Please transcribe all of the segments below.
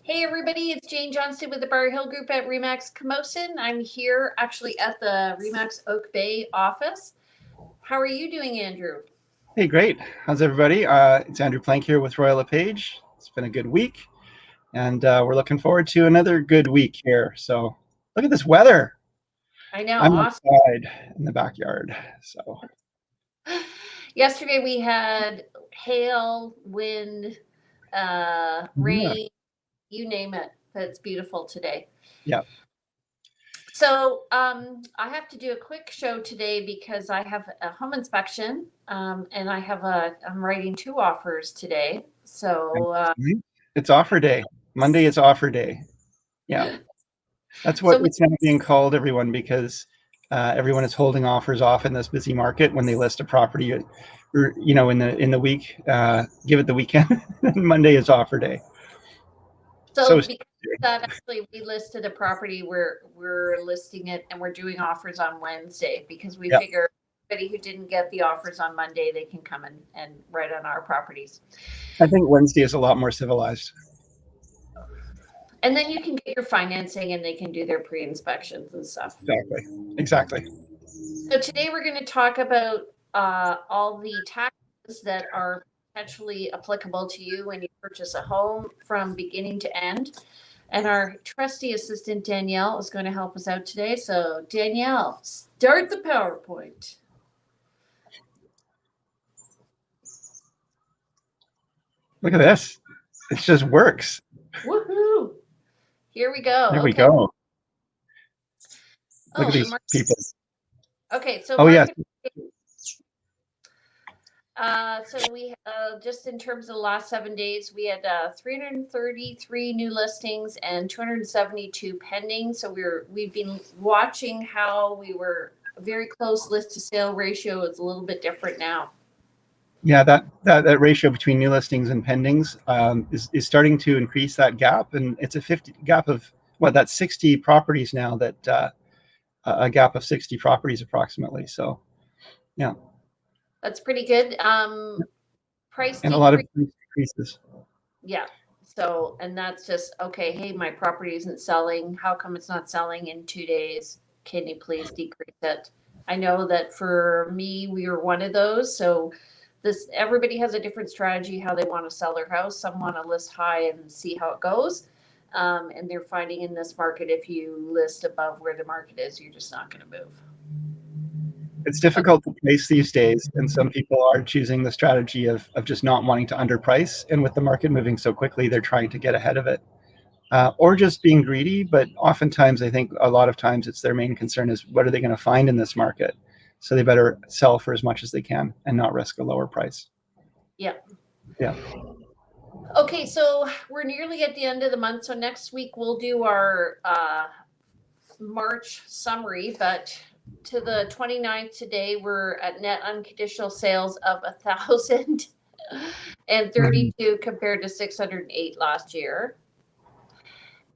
Hey everybody, it's Jane Johnston with the BriarHillGroup at REMAX Camosun. I'm here actually at the REMAX Oak Bay office. How are you doing, Andrew? Hey, great. How's everybody? It's Andrew Plank here with LePage. It's been a good week, and we're looking forward to another good week here. So look at this weather. I know, I'm awesome. outside in the backyard. So Yesterday we had hail, wind, rain, you name it. It's beautiful today. yeah. So I have to do a quick show today because I have a home inspection, and I'm writing 2 offers today. So It's offer day. Monday is offer day. Yeah. That's what so it's now being called, everyone, because everyone is holding offers off in this busy market when they list a property, in the week. Give it the weekend. Monday is offer day. So because that actually we listed a property, we're listing it and we're doing offers on Wednesday because we figure anybody who didn't get the offers on Monday, they can come and write on our properties. I think Wednesday is a lot more civilized. And then you can get your financing and they can do their pre-inspections and stuff. Exactly. So today we're going to talk about all the taxes that are potentially applicable to you when you purchase a home from beginning to end. And our trusty assistant, Danielle, is going to help us out today. So Danielle, start the PowerPoint. Look at this. It just works. Woohoo! Here we go. There we go. Look at these people. Okay, so so we just in terms of the last 7 days, we had 333 new listings and 272 pending. So we've been watching how we were very close list to sale ratio is a little bit different now. Yeah, that ratio between new listings and pendings is starting to increase that gap, and it's a 50 gap of that's 60 properties now. That a gap of 60 properties approximately. So, yeah, that's pretty good. Price and a lot of increases. Yeah. So, and that's just okay. Hey, my property isn't selling. How come it's not selling in 2 days? Can you please decrease it? I know that for me, we were one of those. So everybody has a different strategy how they want to sell their house. Some want to list high and see how it goes. And they're finding in this market, if you list above where the market is, you're just not going to move. It's difficult to place these days, and some people are choosing the strategy of just not wanting to underprice. And with the market moving so quickly, they're trying to get ahead of it, or just being greedy. But oftentimes, I think a lot of times it's their main concern is what are they going to find in this market? So they better sell for as much as they can and not risk a lower price. Yeah. Yeah. Okay, so we're nearly at the end of the month. So next week we'll do our March summary, but to the 29th today, we're at net unconditional sales of 1,032 compared to 608 last year.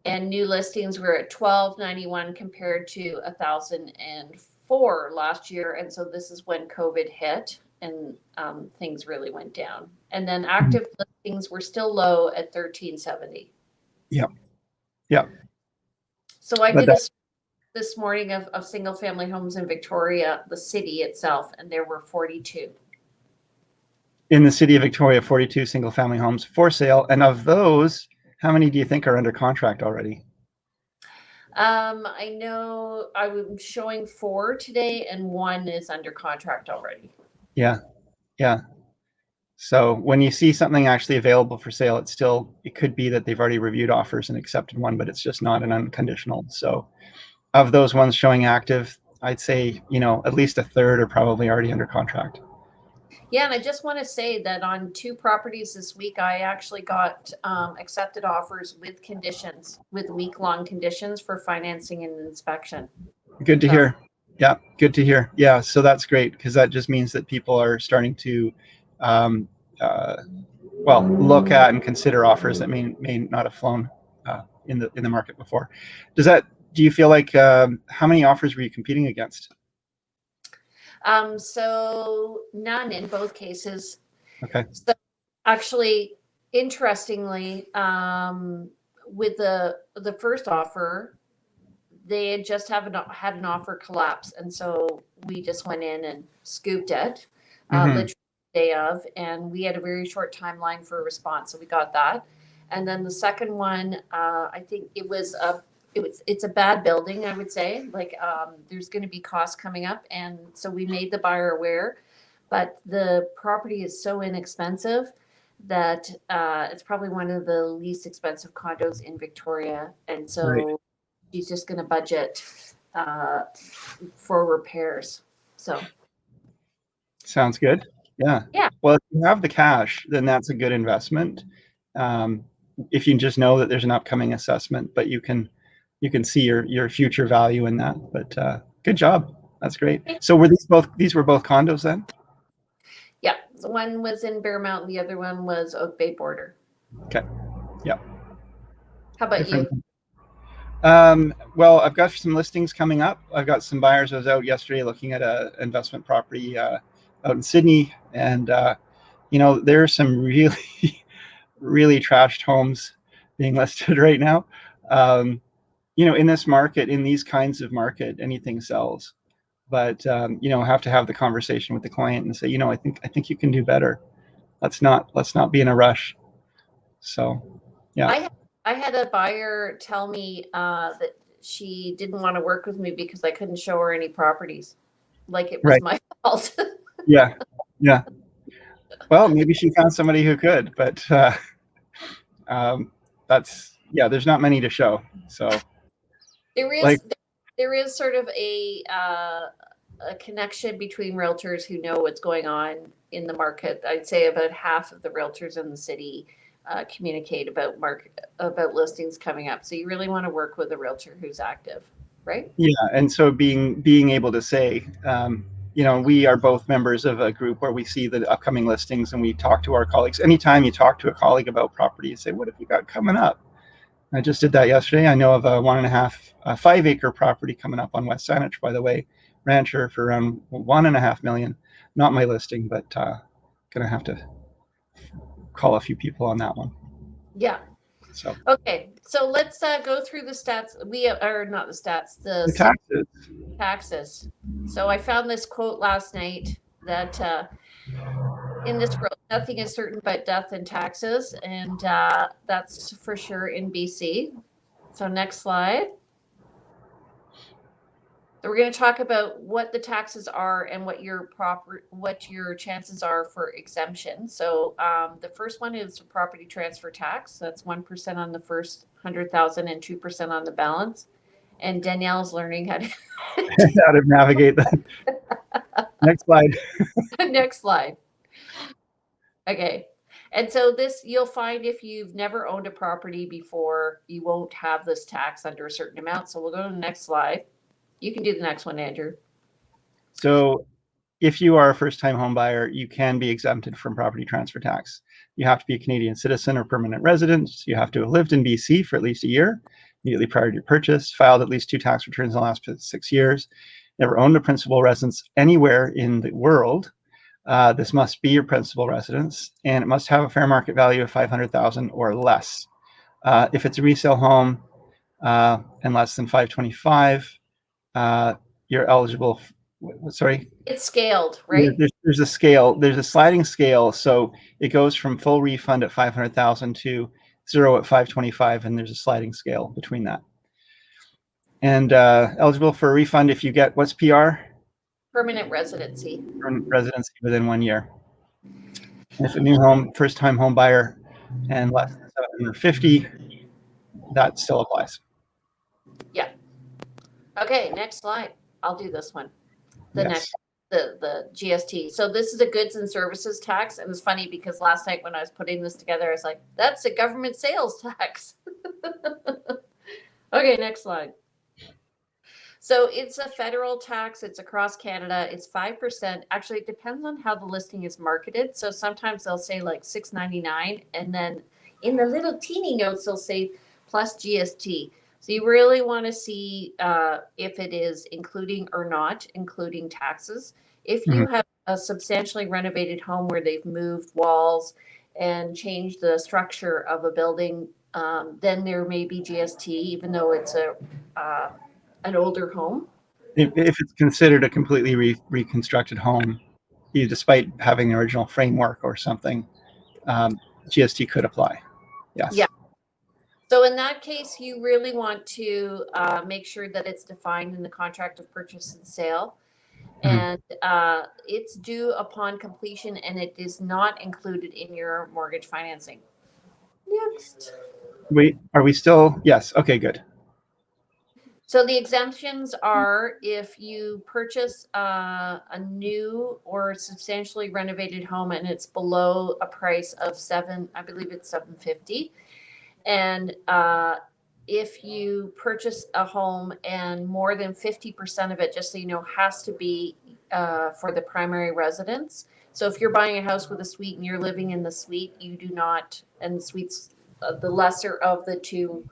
And new listings were at 1,291 compared to 1,004 last year. And so this is when COVID hit and things really went down. And then active listings were still low at 1,370. Yeah. Yeah. So I did this morning of single family homes in Victoria, the city itself, and there were 42. In the city of Victoria, 42 single family homes for sale. And of those, how many do you think are under contract already? I know I'm showing 4 today and 1 is under contract already. Yeah. Yeah. So when you see something actually available for sale, it could be that they've already reviewed offers and accepted one, but it's just not an unconditional. So of those ones showing active, I'd say, at least a third are probably already under contract. Yeah, and I just want to say that on 2 properties this week, I actually got accepted offers with conditions, with week-long conditions for financing and inspection. Good to hear. Yeah, good to hear. Yeah, so that's great because that just means that people are starting to, look at and consider offers that may not have flown in the market before. Do you feel like how many offers were you competing against? So none in both cases. Okay. So actually, interestingly, with the first offer, they had just had an offer collapse, and so we just went in and scooped it, literally the day of, and we had a very short timeline for a response, so we got that. And then the second one, I think it's a bad building, I would say. Like, there's going to be costs coming up, and so we made the buyer aware. But the property is so inexpensive that it's probably one of the least expensive condos in Victoria, and so Right. she's just going to budget for repairs. So Sounds good. Yeah. yeah, Well, if you have the cash, then that's a good investment. If you just know that there's an upcoming assessment, but you can see your future value in that. But good job. That's great. So were these were both condos then? yeah. The one was in Bear Mountain, the other one was Oak Bay Border. Okay. Yeah. How about Different. you? Well, I've got some listings coming up. I've got some buyers. I was out yesterday looking at a investment property out in Sydney, and there are some really really trashed homes being listed right now. In this market, in these kinds of market, anything sells. But have to have the conversation with the client and say, I think you can do better. Let's not be in a rush. So, yeah. I had a buyer tell me that she didn't want to work with me because I couldn't show her any properties. Like it was Right. my fault. Yeah. Well, maybe she found somebody who could, but there's not many to show. So there is sort of a connection between realtors who know what's going on in the market. I'd say about half of the realtors in the city communicate about listings coming up. So you really want to work with a realtor who's active, right? Yeah, and so being able to say, we are both members of a group where we see the upcoming listings and we talk to our colleagues. Anytime you talk to a colleague about property, you say, what have you got coming up? I just did that yesterday. I know of a 5 acre property coming up on West Saanich, by the way, rancher for around $1.5 million. Not my listing, but gonna have to call a few people on that one. Yeah. So okay, so let's go through the stats. We are not the stats, the taxes. Taxes. So I found this quote last night that in this world, nothing is certain but death and taxes, and that's for sure in BC. So next slide. So we're going to talk about what the taxes are and what your chances are for exemption. So the first one is property transfer tax. That's 1% on the first 100,000 and 2% on the balance. And Danielle's learning how to navigate that. Next slide. Next slide. Okay. And so this, you'll find if you've never owned a property before, you won't have this tax under a certain amount. So we'll go to the next slide. You can do the next one, Andrew. So if you are a first-time home buyer, you can be exempted from property transfer tax. You have to be a Canadian citizen or permanent resident. You have to have lived in BC for at least a year immediately prior to your purchase, filed at least 2 tax returns in the last 6 years, never owned a principal residence anywhere in the world. This must be your principal residence, and it must have a fair market value of $500,000 or less. If it's a resale home and less than 525, you're eligible. Sorry. It's scaled, right? There's a scale. There's a sliding scale, so it goes from full refund at 500,000 to 0 at 525, and there's a sliding scale between that. And eligible for a refund if you get what's PR? Permanent residency. Permanent residency within 1 year. If a new home, first-time home buyer, and less than 750, that still applies. Yeah. Okay, next slide. I'll do this one. Next, the GST. So this is a goods and services tax, and it's funny because last night when I was putting this together, I was like, "That's a government sales tax." Okay, next slide. So it's a federal tax. It's across Canada. It's 5%. Actually, it depends on how the listing is marketed. So sometimes they'll say like $6.99, and then in the little teeny notes they'll say plus GST. So you really want to see if it is including or not including taxes. If you have a substantially renovated home where they've moved walls and changed the structure of a building, then there may be GST, even though it's an older home. If it's considered a completely reconstructed home, despite having the original framework or something, GST could apply. Yes. Yeah. So in that case, you really want to make sure that it's defined in the contract of purchase and sale. And it's due upon completion, and it is not included in your mortgage financing. Next. Wait, are we still? Yes. Okay, good. So the exemptions are if you purchase a new or substantially renovated home and it's below a price of I believe it's $750. And if you purchase a home and more than 50% of it, just so you know, has to be for the primary residence. So if you're buying a house with a suite and you're living in the suite, you do not, and the suite's the lesser of the two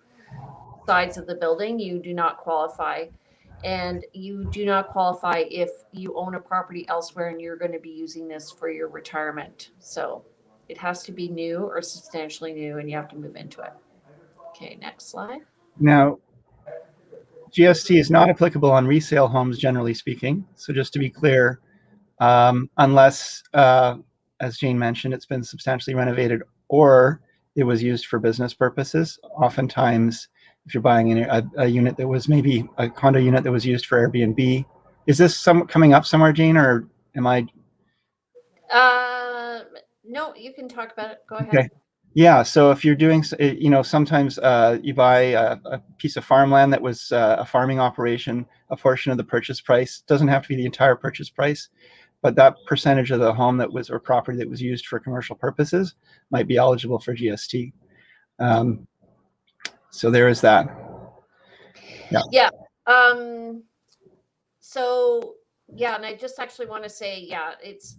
sides of the building, you do not qualify. And you do not qualify if you own a property elsewhere and you're going to be using this for your retirement. So it has to be new or substantially new, and you have to move into it. Okay, next slide. Now, GST is not applicable on resale homes, generally speaking. So just to be clear, unless, as Jane mentioned, it's been substantially renovated or it was used for business purposes. Oftentimes, if you're buying a unit that was maybe a condo unit that was used for Airbnb, is this coming up somewhere, Jane, or am I? No, you can talk about it. Go ahead. Okay. Yeah. So if you're doing, sometimes you buy a piece of farmland that was a farming operation, a portion of the purchase price doesn't have to be the entire purchase price, but that percentage of the home that was or property that was used for commercial purposes might be eligible for GST. So there is that. Yeah. Yeah. So yeah, and I just actually want to say, yeah,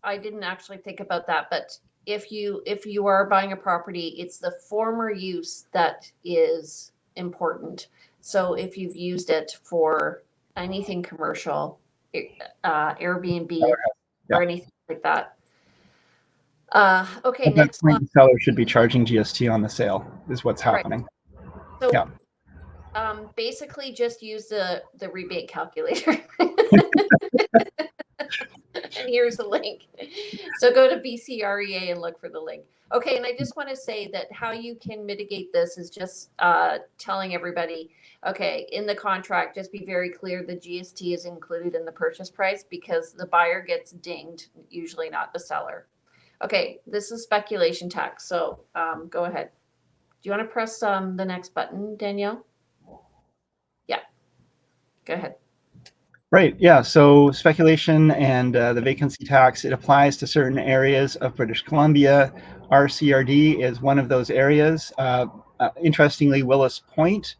I didn't actually think about that, but if you are buying a property, it's the former use that is important. So if you've used it for anything commercial, Airbnb or anything like that. Okay, next point, the seller should be charging GST on the sale, is what's happening. Right. So basically just use the rebate calculator. And here's the link. So go to BCREA and look for the link. Okay, and I just want to say that how you can mitigate this is just telling everybody, okay, in the contract, just be very clear the GST is included in the purchase price because the buyer gets dinged, usually not the seller. Okay, this is speculation tax. So go ahead. Do you want to press the next button, Danielle? Yeah, go ahead. Right. Yeah. So speculation and the vacancy tax, it applies to certain areas of British Columbia. Our CRD is one of those areas. Interestingly, Willis Point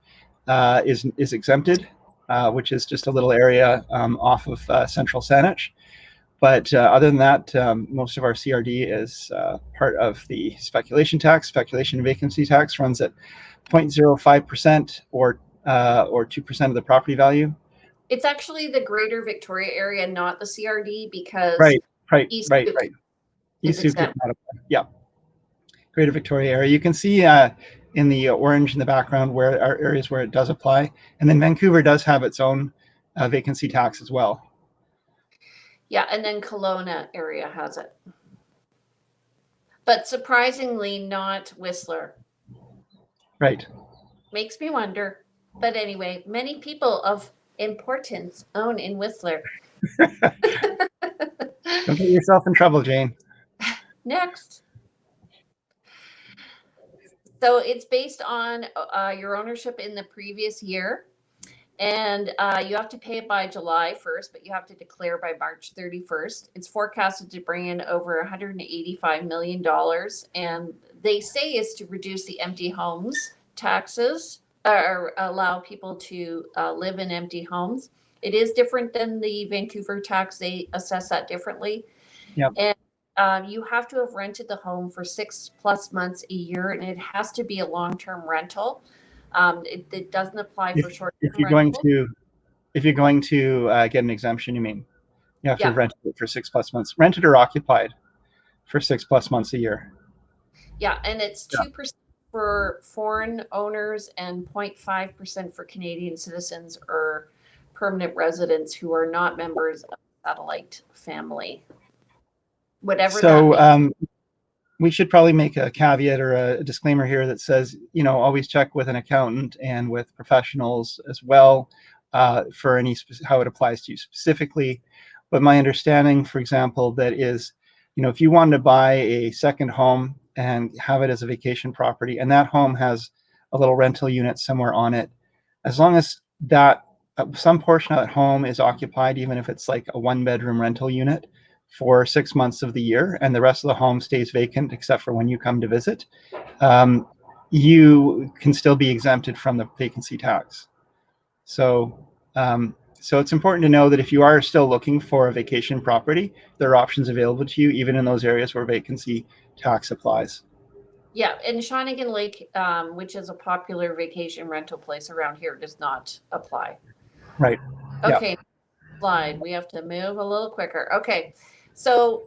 is exempted, which is just a little area off of Central Saanich. But other than that, most of our CRD is part of the speculation tax. Speculation and vacancy tax runs at 0.05% or 2% of the property value. It's actually the Greater Victoria area, not the CRD, because right. East Sooke, yeah. Greater Victoria area. You can see in the orange in the background where are areas where it does apply, and then Vancouver does have its own vacancy tax as well. Yeah, and then Kelowna area has it, but surprisingly not Whistler. Right. Makes me wonder, but anyway, many people of importance own in Whistler. Don't get yourself in trouble, Jane. Next. So it's based on your ownership in the previous year, and you have to pay it by July 1st, but you have to declare by March 31st. It's forecasted to bring in over $185 million, and they say it's to reduce the empty homes taxes or allow people to live in empty homes. It is different than the Vancouver tax. They assess that differently. Yep. And you have to have rented the home for 6+ months a year, and it has to be a long-term rental. It doesn't apply for short-term rentals. If you're going to get an exemption, you mean you have to have rented it for 6+ months, rented or occupied for 6+ months a year. Yeah, and it's 2%. for foreign owners and 0.5% for Canadian citizens or permanent residents who are not members of the satellite family. Whatever that So means. we should probably make a caveat or a disclaimer here that says, always check with an accountant and with professionals as well for any how it applies to you specifically. But my understanding, for example, that is, if you wanted to buy a second home and have it as a vacation property, and that home has a little rental unit somewhere on it, as long as that some portion of that home is occupied, even if it's like a 1-bedroom rental unit, for 6 months of the year, and the rest of the home stays vacant except for when you come to visit, you can still be exempted from the vacancy tax. So it's important to know that if you are still looking for a vacation property, there are options available to you, even in those areas where vacancy tax applies. Yeah, and Shawnigan Lake, which is a popular vacation rental place around here, does not apply. Right. Okay, slide. We have to move a little quicker. Okay, so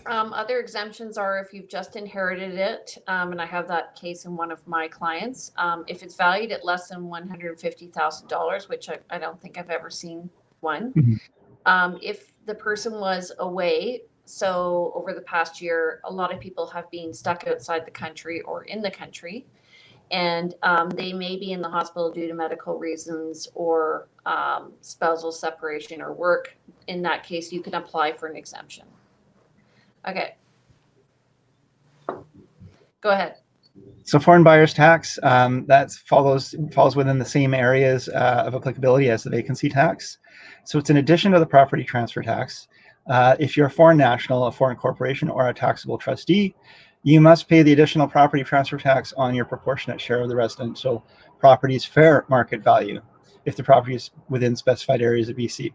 other exemptions are if you've just inherited it, and I have that case in one of my clients. If it's valued at less than $150,000, which I don't think I've ever seen one. Mm-hmm. If the person was away, so over the past year, a lot of people have been stuck outside the country or in the country, and they may be in the hospital due to medical reasons or spousal separation or work. In that case, you can apply for an exemption. Okay. Go ahead. So foreign buyers tax, that falls within the same areas of applicability as the vacancy tax. So it's in addition to the property transfer tax. If you're a foreign national, a foreign corporation, or a taxable trustee, you must pay the additional property transfer tax on your proportionate share of the residential property's fair market value, if the property is within specified areas of BC.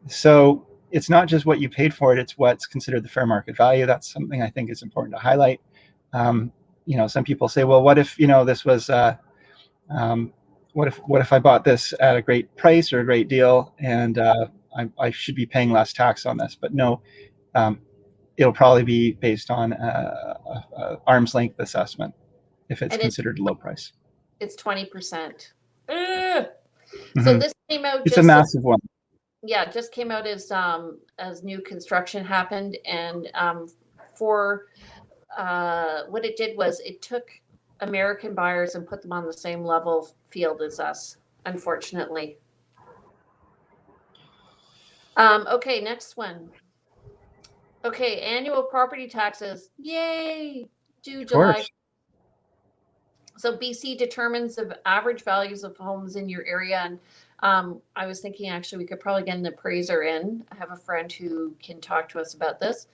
So it's not just what you paid for it, it's what's considered the fair market value. That's something I think is important to highlight. Some people say, well, what if, this was, what if I bought this at a great price or a great deal, and I should be paying less tax on this? But no, it'll probably be based on a arm's length assessment if it's considered a low price. It's 20%. Mm-hmm. So this came out. It's a massive one. Yeah, it just came out as new construction happened, and for what it did was it took American buyers and put them on the same level field as us, unfortunately. Okay, next one. Okay, annual property taxes. Yay! Due July. So BC determines the average values of homes in your area. And I was thinking actually we could probably get an appraiser in. I have a friend who can talk to us about this.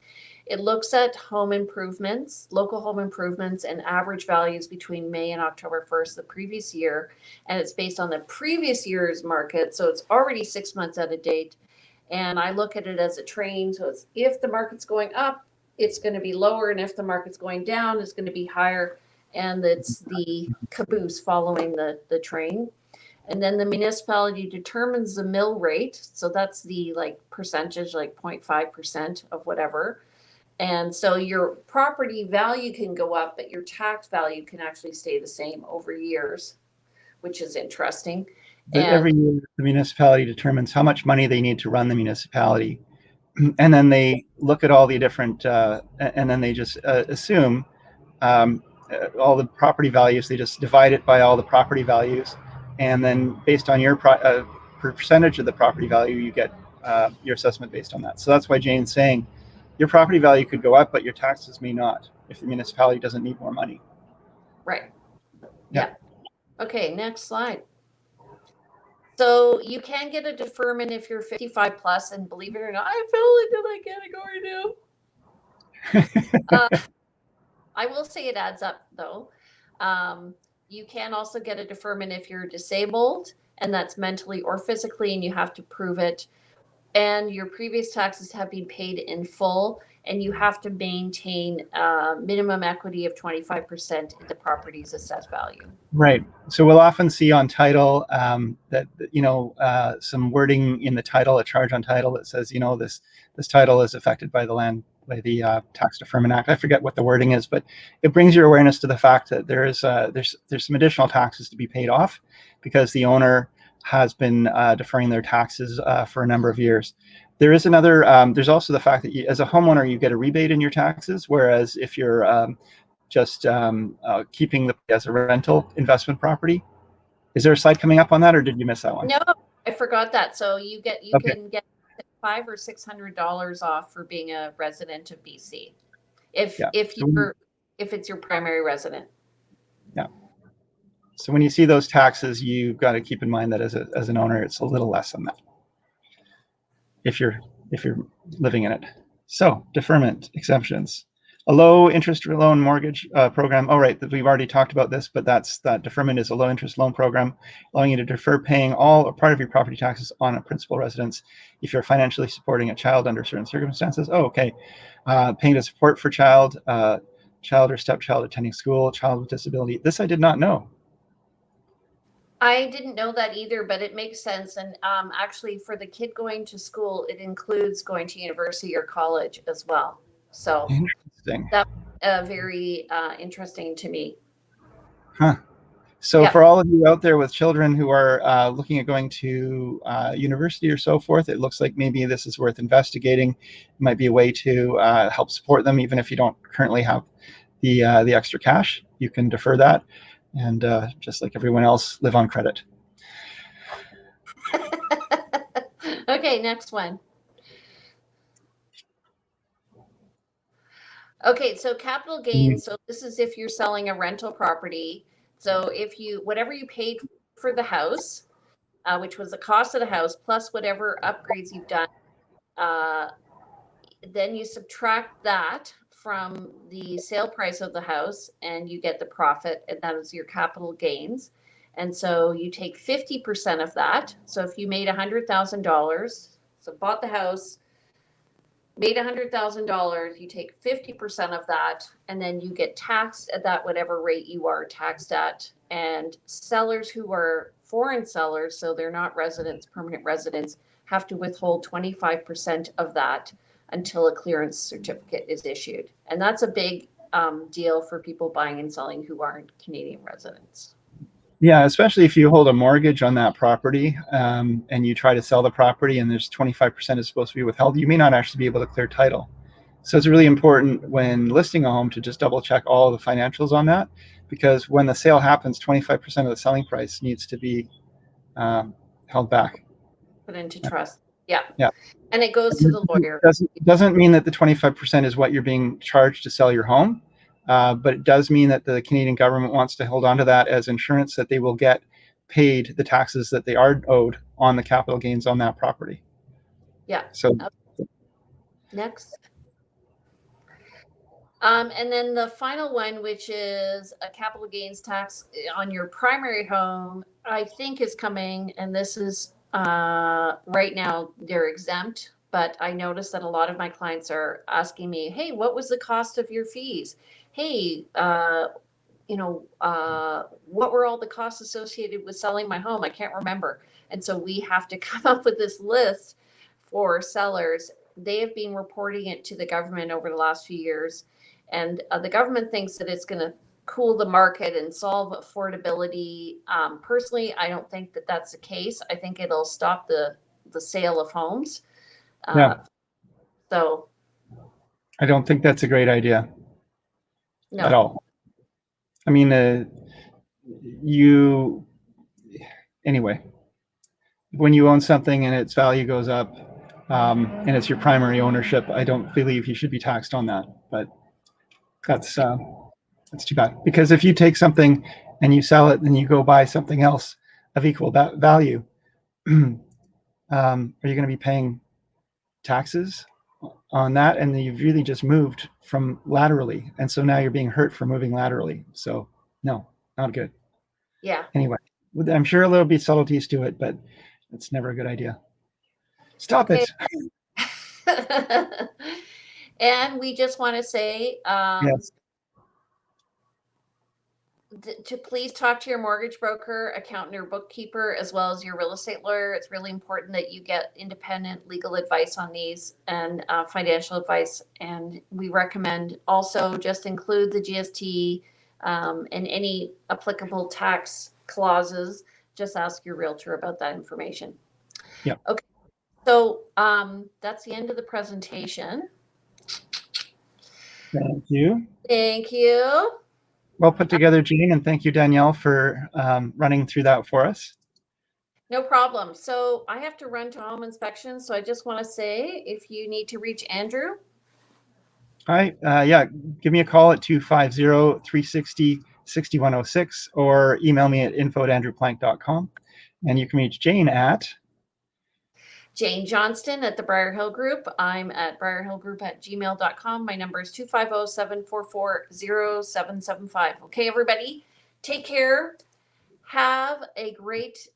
It looks at home improvements, local home improvements, and average values between May and October 1st, the previous year. And it's based on the previous year's market. So it's already 6 months out of date. And I look at it as a train. So it's if the market's going up, it's going to be lower. And if the market's going down, it's going to be higher. And it's the caboose following the train. And then the municipality determines the mill rate. So that's the percentage, 0.5% of whatever. And so your property value can go up, but your tax value can actually stay the same over years, which is interesting. But every year, the municipality determines how much money they need to run the municipality. And then they look at all the different, and then they just assume all the property values. They just divide it by all the property values. And then based on your percentage of the property value, you get your assessment based on that. So that's why Jane's saying your property value could go up, but your taxes may not if the municipality doesn't need more money. Right. Yeah. Okay, next slide. So you can get a deferment if you're 55 plus, and believe it or not, I fell into that category now. I will say it adds up though. You can also get a deferment if you're disabled, and that's mentally or physically, and you have to prove it. And your previous taxes have been paid in full, and you have to maintain minimum equity of 25% in the property's assessed value. Right. So we'll often see on title that some wording in the title, a charge on title that says, this title is affected by the land the Tax Deferment Act. I forget what the wording is, but it brings your awareness to the fact that there's some additional taxes to be paid off because the owner has been deferring their taxes for a number of years. There is another. There's also the fact that as a homeowner, you get a rebate in your taxes, whereas if you're just keeping the as a rental investment property. Is there a slide coming up on that, or did you miss that one? No, I forgot that. So you can get $500 or $600 off for being a resident of BC, if it's your primary resident. Yeah. So when you see those taxes, you've got to keep in mind that as an owner, it's a little less than that if you're living in it. So deferment exemptions. A low interest loan mortgage program. All right, we've already talked about this, but that deferment is a low interest loan program allowing you to defer paying all or part of your property taxes on a principal residence if you're financially supporting a child under certain circumstances. Oh, okay. Paying to support for child or stepchild attending school, child with disability. This I did not know. I didn't know that either, but it makes sense. And actually, for the kid going to school, it includes going to university or college as well. So interesting. That's very interesting to me. Huh. So for all of you out there with children who are looking at going to university or so forth, it looks like maybe this is worth investigating. It might be a way to help support them, even if you don't currently have the extra cash. You can defer that, and just like everyone else, live on credit. Okay, next one. Okay, so capital gains. So this is if you're selling a rental property. So if whatever you paid for the house, which was the cost of the house, plus whatever upgrades you've done, then you subtract that from the sale price of the house and you get the profit, and that is your capital gains. And so you take 50% of that. So if you made $100,000, so bought the house, made $100,000, you take 50% of that, and then you get taxed at that whatever rate you are taxed at. And sellers who are foreign sellers, so they're not residents, permanent residents, have to withhold 25% of that until a clearance certificate is issued. And that's a big deal for people buying and selling who aren't Canadian residents. Yeah, especially if you hold a mortgage on that property and you try to sell the property and there's 25% is supposed to be withheld, you may not actually be able to clear title. So it's really important when listing a home to just double check all the financials on that, because when the sale happens, 25% of the selling price needs to be held back. Put into trust. Yeah. Yeah. And it goes to the lawyer. Doesn't mean that the 25% is what you're being charged to sell your home. But it does mean that the Canadian government wants to hold on to that as insurance that they will get paid the taxes that they are owed on the capital gains on that property. Yeah. So next. And then the final one, which is a capital gains tax on your primary home, I think is coming. And this is right now they're exempt. But I noticed that a lot of my clients are asking me, hey, what was the cost of your fees? Hey, what were all the costs associated with selling my home? I can't remember. And so we have to come up with this list for sellers. They have been reporting it to the government over the last few years. And the government thinks that it's going to cool the market and solve affordability. Personally, I don't think that that's the case. I think it'll stop the sale of homes. So I don't think that's a great idea at all. I mean, anyway, when you own something and its value goes up and it's your primary ownership, I don't believe you should be taxed on that. But that's too bad, because if you take something and you sell it and you go buy something else of equal value, are you going to be paying taxes on that? And then you've really just moved from laterally, and so now you're being hurt for moving laterally. So no, not good. Yeah. Anyway, I'm sure there'll be subtleties to it, but it's never a good idea. Stop it. And we just want to say, yes. to please talk to your mortgage broker, accountant, or bookkeeper, as well as your real estate lawyer. It's really important that you get independent legal advice on these and financial advice. And we recommend also just include the GST and any applicable tax clauses. Just ask your realtor about that information. Yeah. Okay. So that's the end of the presentation. Thank you. Thank you. Well put together, Jane, and thank you, Danielle, for running through that for us. No problem. So I have to run to home inspection. So I just want to say, if you need to reach Andrew. All right. Yeah, give me a call at 250-360-6106 or email me at info@andrewplank.com. And you can reach Jane at JaneJohnston at the BriarHillGroup. I'm at BriarHillGroup@gmail.com. My number is 250-744-0775. Okay, everybody, take care. Have a great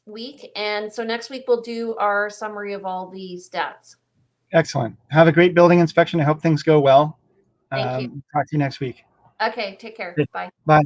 week. And so next week we'll do our summary of all the stats. Excellent. Have a great building inspection. I hope things go well. Thank you. Talk to you next week. Okay, take care. Bye. Bye.